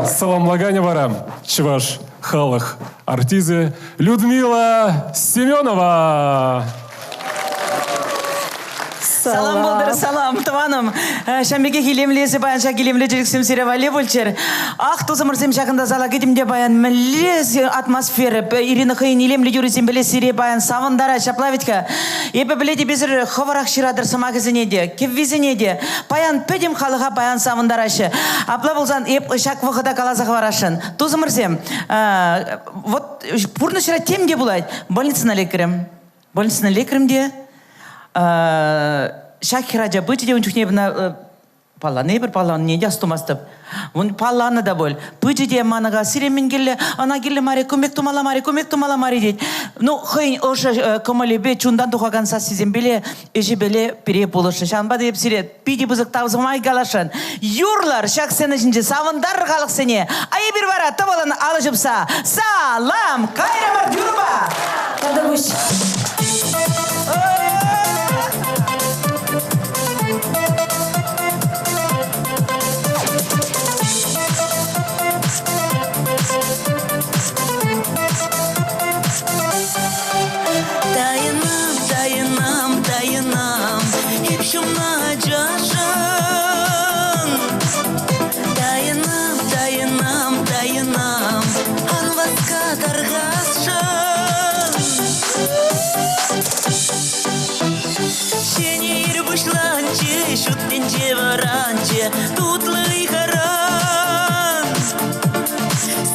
Саламлагане барам, чуваш, халық, артизы Людмила Семенова. Салам болдыр, салам, туаным. Шамбеге келемлесі баянша келемлі жүріксім серевале болчер. Ақ тозымырсем жақында зала кетімде баян мүлез атмосфера. Ирина Хайын елемлі жүрісем біле сере баян савындара шаплавитка. Епі біледе безір ховарақ ширадыр сымағызынеде, кеввизінеде. Баян пөдем қалыға баян савындарашы. Апла болсан еп шак вғыда қалазақ варашын. Тозымырсем, вот пурны шыра темде бұлайды. Больницына лекірімде. Шахираджа бычыде унчухне бна палланы бір палланы неде астумастып. Он палланы да бол. Бычыде маныға сиремен келі, ана келі мари, көмек тумала мари дейд. Ну, хойн оша көмалі бе чундан тухаган сас сизем беле, ежі беле пере болышы. Шанба деп сирет, пиди бұзық тавзымай галашын. Юрлар, шак сені жінже савындар қалық сене. Айы бір бара, табаланы алышыпса. Салам, кайрамар юрба! Тадығыш. Тутлый харан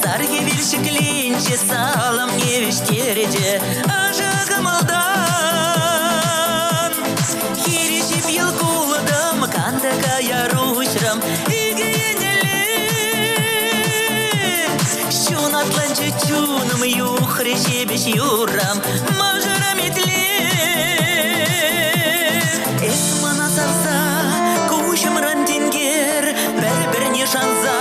Сарги вильшикленче салам не вештереде Ажага малдан Хиришип елкуладам Кандага ярушрам Игиенеле Щун атланче чуным Юхреше беш юрам Мажарам итле Эсмана савса Бір-біріне шанса,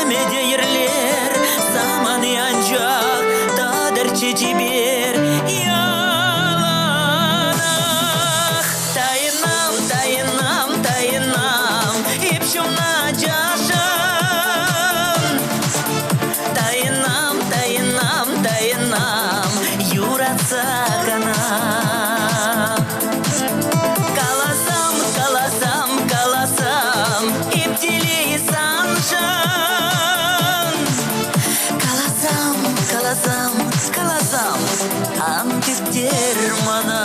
әмеде ерлер, заманы анжақ, тадырчы жібер, яланақ. Тайынам, епшімна жашын. Тайынам, юратса қанам. Қаласам, епделей саншан. Қаласам, антиптер мана.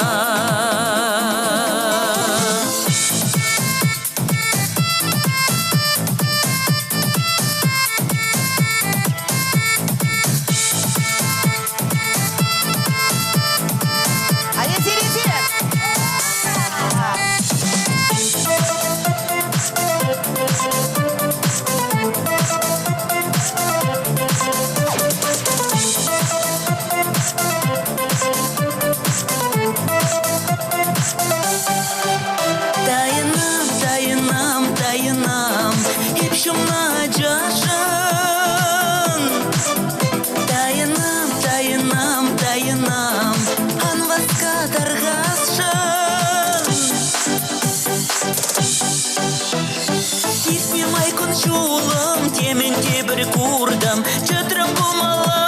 Чатрам бумала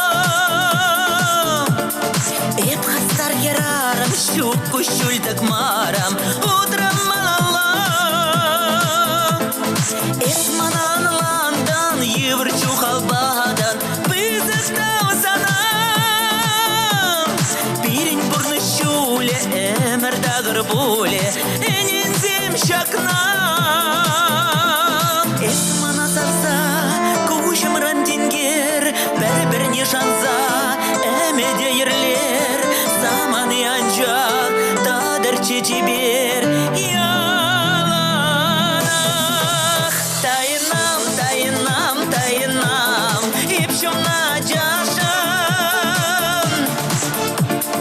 Эп хастар ярарам Щуку щультак марам Утрам малала Эп манан ландан Еврчу халбадан Пызықтау санам Пирень бурны щуле Эмер дагыр буле Энензем шакнам Эп мана сарса Бір-біріне шанса, әмеде ерлер, заманы анжақ, тадырчы жібер, яланақ. Тайынам, епшімна жашын.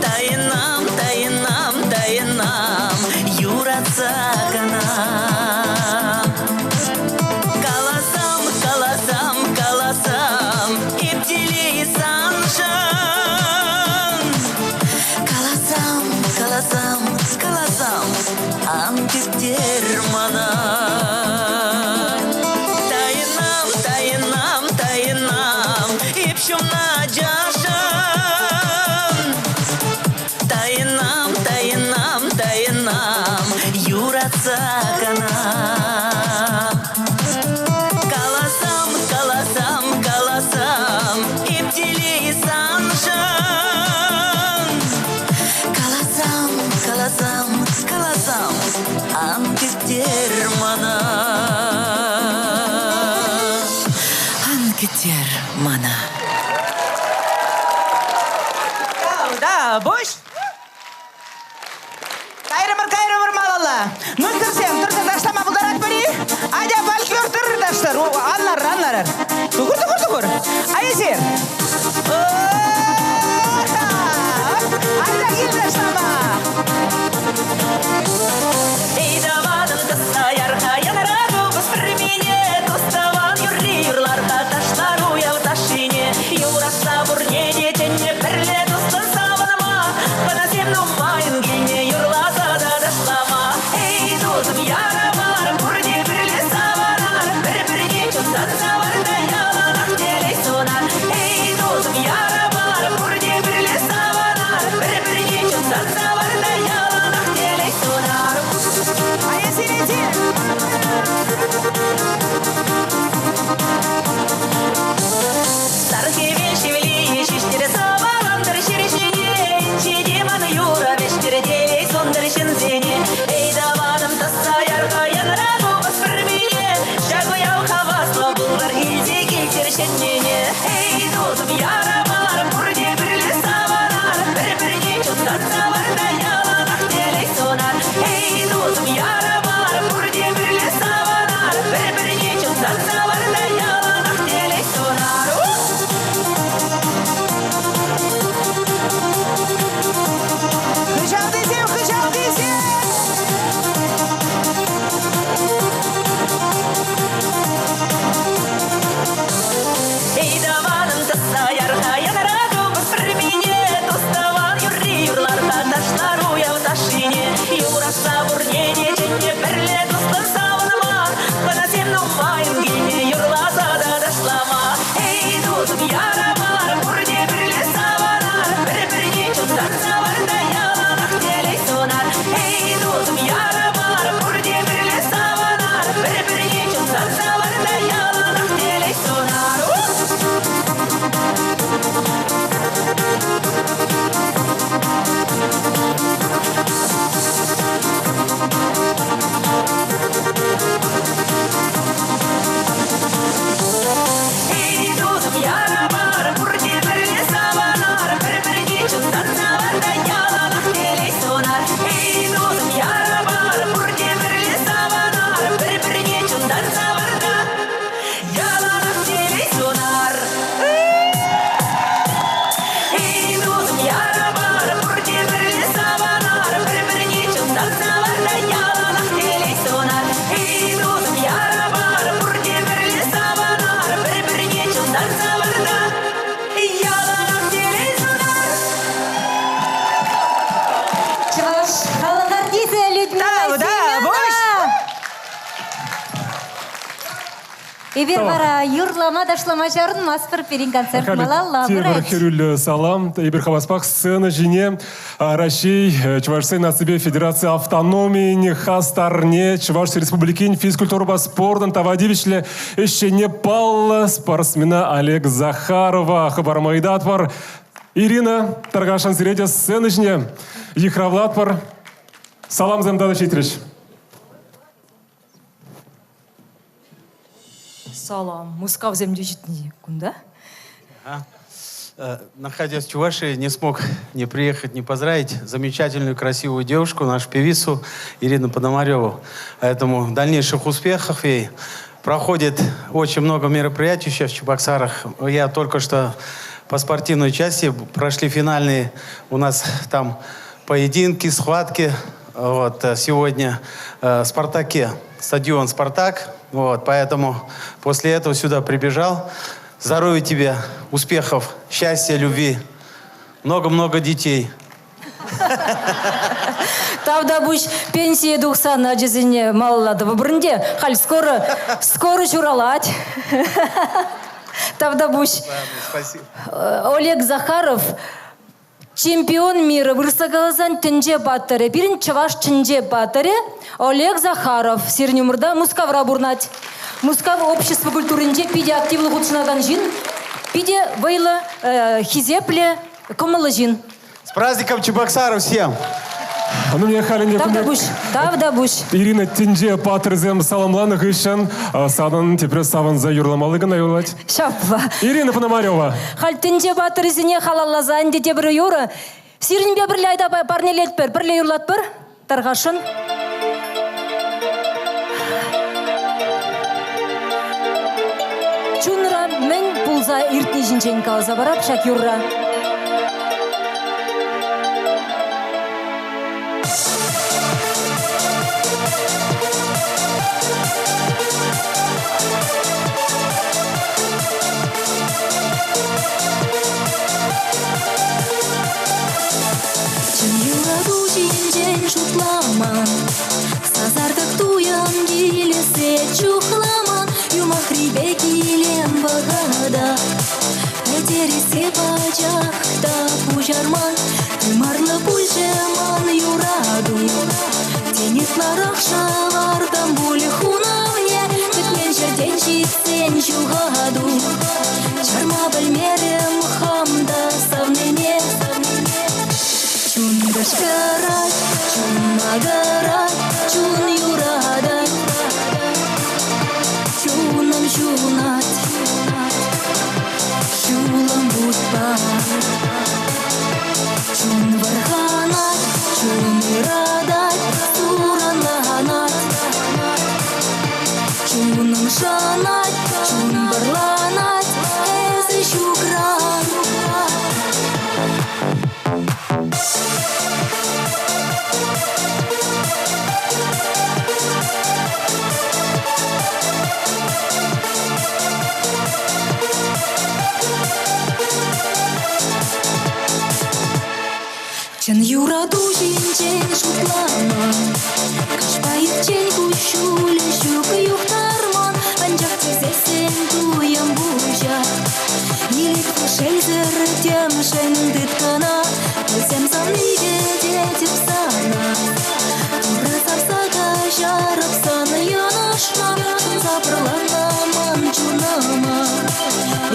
Тайынам, юратса қанам. Тер мана. Да, boş. Kayırımır malala. Nülkürsem, tursa taşlama buldarat bari. Aja balkıyor tır taşlar. Anlar. Tukur. Ayesir. Arda gir taşlama. Ey davadım kısa yarha yanara doğuz firmine. Dostavan yurlarda taşlar uyav taşine. Yurasa burne detenne perle dostan savanama. Bana semnum mayın gine yurlasa da taşlama. Ey dostum yaramar burne birle savanar. Birbirine çözden savarda yalanak dele sonar. Ey dostum yaramar burne birle savanar. Birbirine çözden savarda yalanak dele sonar. Ayesir etir. Sarkevin şivli şiştir savalandır şirişini. İnci diman yura beştir deli sondur şinzeni. Ey davanım tassa yarga yanara doğuz firmini. Şagoyav havasla bulgar hilzi geçir şenini. Ey dostum yaramar burne birle savanar. Birbirine çözden savarda yalanak deli sonar. Ey dostum yaramar burne birle savanar. Birbirine çözden savarda yalanak deli sonar. Kışal desem. Ey davanım tassa yarha yanara doğuz firmine. Dostavan yurlarda taşlar uyav taşine. Yurasa burne detenne perle dostan savanama. Bana semnum mayın gine yurlasa da taşlama. Ey dostum yaramar burne birle savanar. Birbirine çözden savarda yalanak dele sonar. Ey dostum yaramar burne birle savanar. Birbirine çözden savarda yalanak dele sonar. Ey dostum yaramar burne birle savanar. Birbirine çözden savarda yalanak dele sonar. Ey dostum yaramar burne birle savanar. Birbirine çözden savarda yalanak dele sonar. Ey dostum yaramar burne birle savanar. Birbirine çözden savarda yalanak dele sonar. Ey dostum yaramar burne birle savanar. Birbirine çözden savarda yalanak dele sonar. Чуваш, халық артисі Людмила Да, boş. Семенова. Эбир бара юрлама ташлама чарын маспыр перин концерт малалла Тевр бұрат. херюль салам. Ибір хабаспах сцена жине. Россия, Чувашсен на себе Федерация автономии, Хастарне, Чувашской республики, физкультура спортом, Тавадивичле, еще не пал спортсмена Олег Захарова, Хабармайдатвар, Ирина Таргашан Сиретя сцена жине, Ехравлатвар. Салам замдана Читрич. Салам. Мускав землю житни. Кунда? Находясь в Чувашии, не смог не приехать, не поздравить замечательную, красивую девушку, нашу певицу Ирину Пономареву. Поэтому дальнейших успехов ей. Проходит очень много мероприятий сейчас в Чебоксарах. Я только что по спортивной части прошли финальные у нас там поединки, схватки. Вот, сегодня в «Спартаке», стадион «Спартак». Вот, поэтому после этого сюда прибежал. Здоровья тебе, успехов, счастья, любви. Много-много детей. Тавда буш пенсия 90 жизни маллады. Выбрынде, халь скоро журалать. Тавда буш Спасибо. Олег Захаров чемпион мира Вырсагалазан тенже батаре. Бирин чаваш тенже батаре. Олег Захаров сирнюмурда мускавра бурнать. Мускав общество культурынде пиде активлы гудшынаган жин. Пиде вейла хизепле комалы жин. С праздником Чебоксаров всем! Ну, мне халин Давда буш. Ирина Тинже патрызем саламланых ищен, садан тепре саван за юрламалыгын аюлать. Шапва. Ирина Пономарева. Хал тінже батырызіне халаллазан де тебір юры. Сирін бе бірлі айда парнелет бір, бірлі юрлат бір. Тарғашын. Чунра мен пулза иртні жінчен калза барап шак юрра. Сазардық туям келесе чухламан, юмахрибе келем бағада. Әтересе бачақта пужарман, Тымарлы пульчеман юраду. Тенетлар ақшалардан бұлі хунавне, Күтмен жерден жетсен жуғаду. Чарма білмерем хамда савнене. Чун башкарат, чун магарат, чун юрадат, чунам чунат, чулам будпат, чун варханат, чун юрадат, суранланат, чунам шанат, чун барланат, эзы шукран. Чын юраду жинчен шутламан, Кашпайып чен кушулі жүк юқтарман, Анжақ тезесен туям бұжа. Елік шелзір тем шендіт кана, Өзем саныге детіп сана. Туры сарсаға жарып саны янашма, Запырланаман чунама.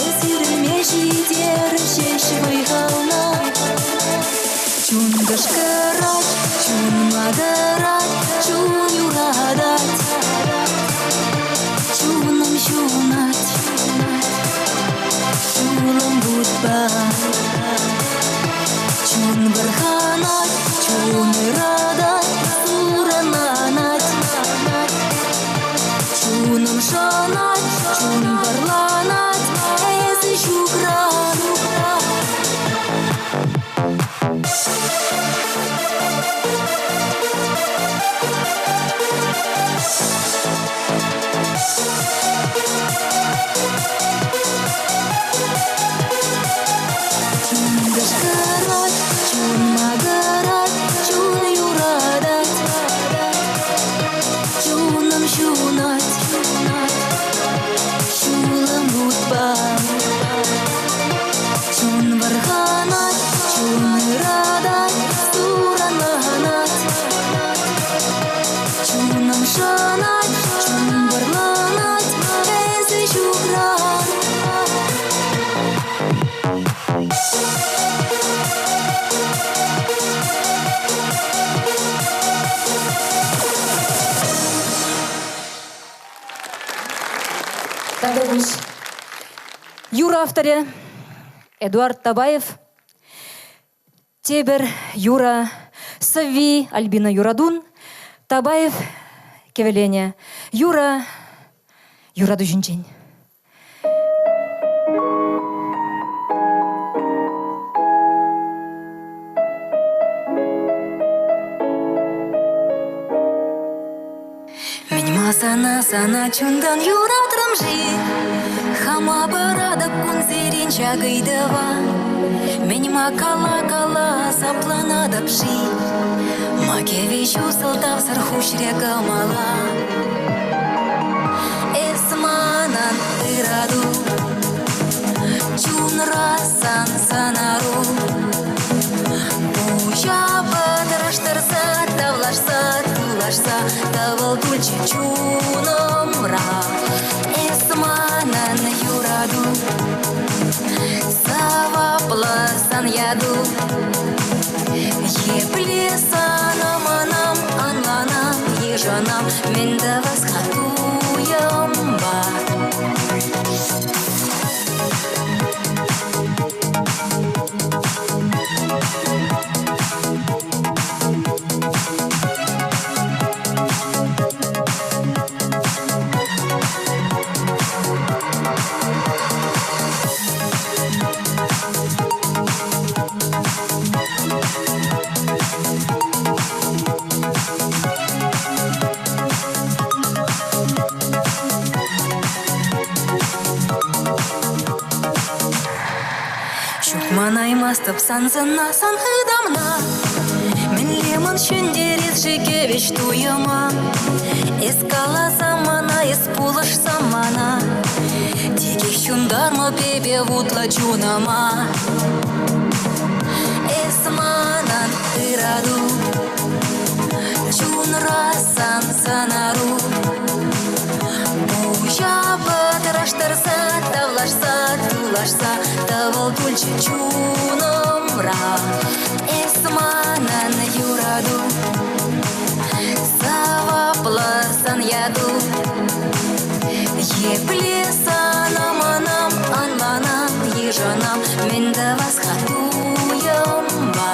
Есірілме жидер шеші ғална. Чун башкарат, чун магарат, чун юрадат, чунам чунат, чулам будбат, чун барханат, чун радат, сурананат, чунам шанат, чун барланат, эзы шукран. Юра авторы Эдуард Табаев, Тебер Юра, Сави Альбина Юрадун, Табаев Кевеленя, Юра Дужинчень. Sana чундан юратырым жи, Хама барадып кунзерин чагыйдыва. Меніма кала запланадып жи, Макевичу сылтав сархуш регамала. Эсманан ыраду, Чун расан санару. Пуя бадыраштырса, тулашса, Тавыл тульче чунымра. Эсманан юраду, Савапласан яду, Епле санам анам, анланам, ежанам, мен да восхотуем ба. Манаймастып санзына санхыдамна, мен лемон шүндерет жекевич туяма. Эскала замана, эспулыш замана, теге шундарма бебе вутла чунама. Эсманан ыраду, чунрасан санару. Буя бадраштарса, тавлашса, тулашса, тавал тульче чунамра. Эсманан юраду, савапласан яду. Епле санам анам, анланам, ежанам, мен да восхотуем ба.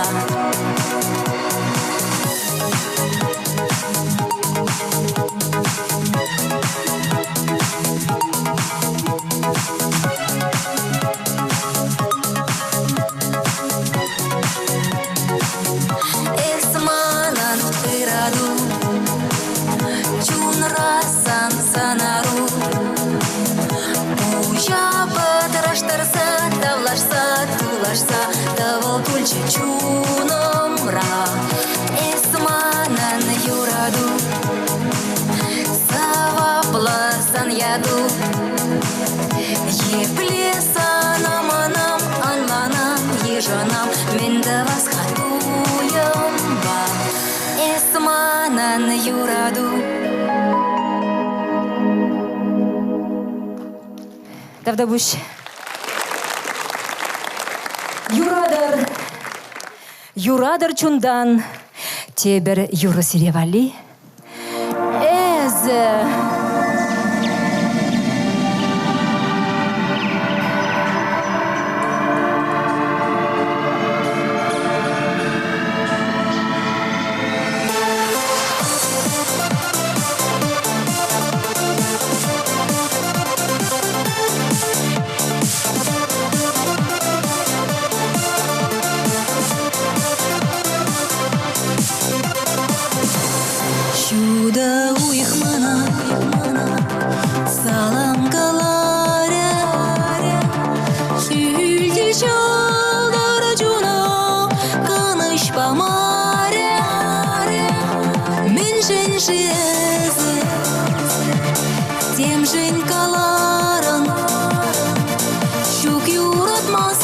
Эсманан ыраду, чунрасан санару. Буя бадраштарса, тавлашса, тулашса, тавал тульче чунамра. Эсманан юраду, савапласан яду. Епле санам анам, анланам, ежанам, мен да восхотуем ба. Эсманан юраду. Давдабуш. Юрадар чундан, тебер юра сиревали. Чудо уйхмана, салам каларе, шүлдел чалдара жуна, каныш памаре, мен жен жезы, тем жен каларан, щук юратмас,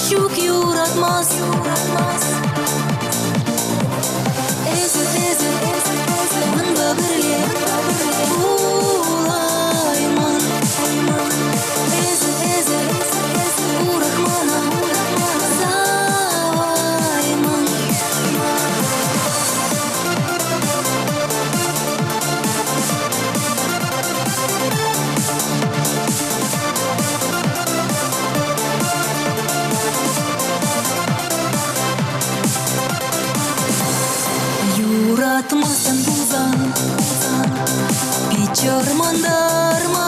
щук юратмас. Юратмастан бузан, бичармандарма.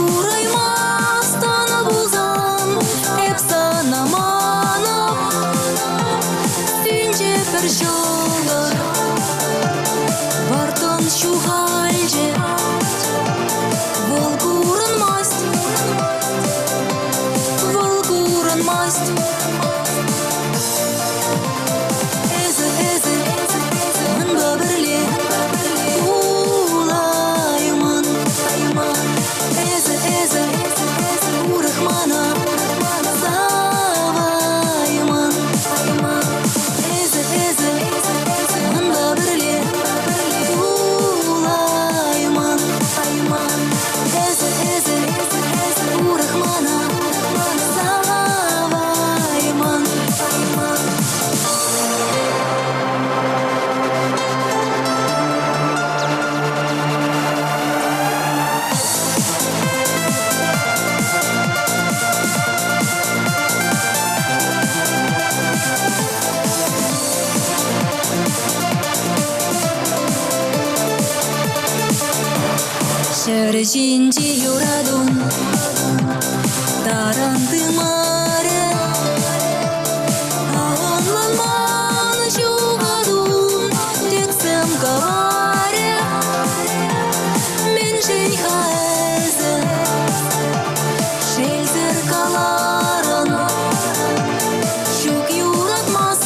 Ураймастан бузан, эпсанамана. Тинче бір жолы, бартон шуғалже. Волгурын маст, волгурын маст. Чәржинде юрадун Таранты маре Ағанланман жуғадун Тексем каваре Мен жейха әзі Шелзір каларын Шук юратмас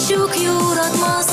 Шук юратмас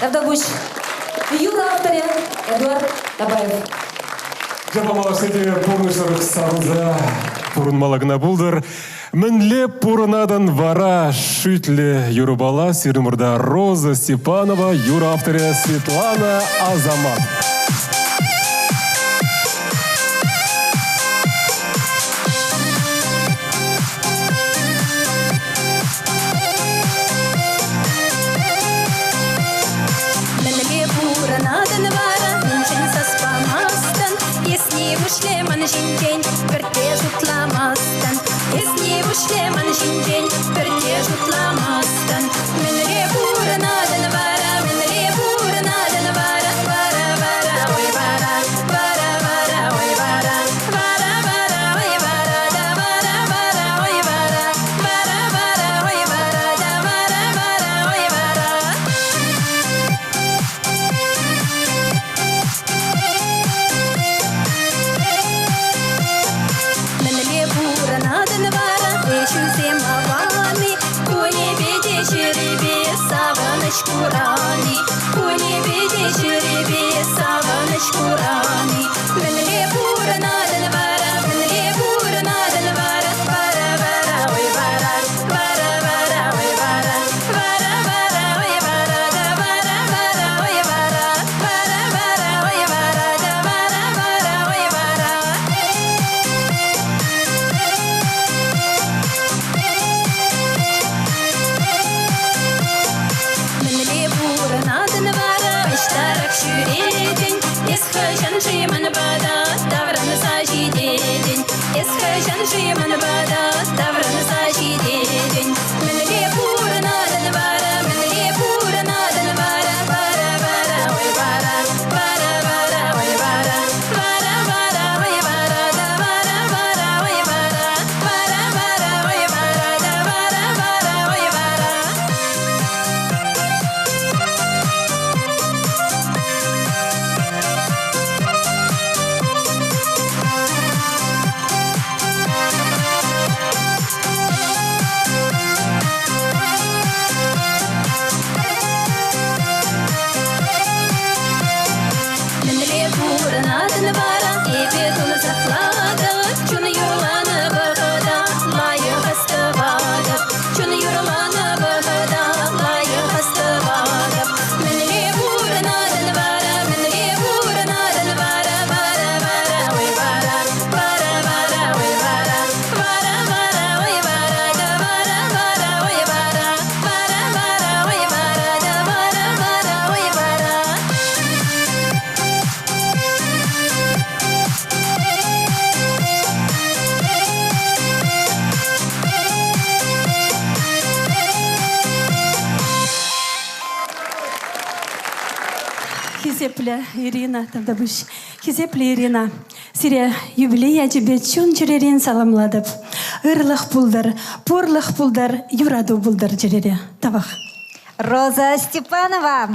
Давдагуш. Юра авторы Эдуард Табаев. Жапамалар сети порнышырық сарыза пурын малагына булдыр. Мінле пурынадан вара шүтле юрубала сирымырда Роза Степанова, юра авторы Светлана Азамат. Шлеман жиндень, перте жутламастан. Если шлеман жиндень, перте жутламастан. Менре бура надан вара, менре бура надан вара, вара вара, ой вара, вара вара, ой вара, вара вара, ой вара, да вара вара, ой вара, вара вара, ой вара, да вара вара, ой вара. Шкурани, куни биди череби, саваныч курани. Менле бура надан вара, менле бура надан вара, вара вара, ой вара, вара вара, ой вара, вара вара, ой вара, да вара вара, ой вара, вара вара, ой вара, да вара вара, ой вара. Шүреден, есхажан жиман бада, тавран сажидеден. Есхажан жиман бада, тавран сажидеден. Менле бура надан вара, менле бура надан вара, вара вара, ой вара, вара вара, ой вара, вара вара, ой вара, да вара вара, ой вара, вара вара, ой вара, да вара вара, ой вара. Хизепле Ирина Тавдабыш. Хизепле Ирина. Сире юбилея тебе чун жеререн саламладып. Ырлых пулдар, порлых пулдар, юраду булдар жерере. Табах. Роза Степанова.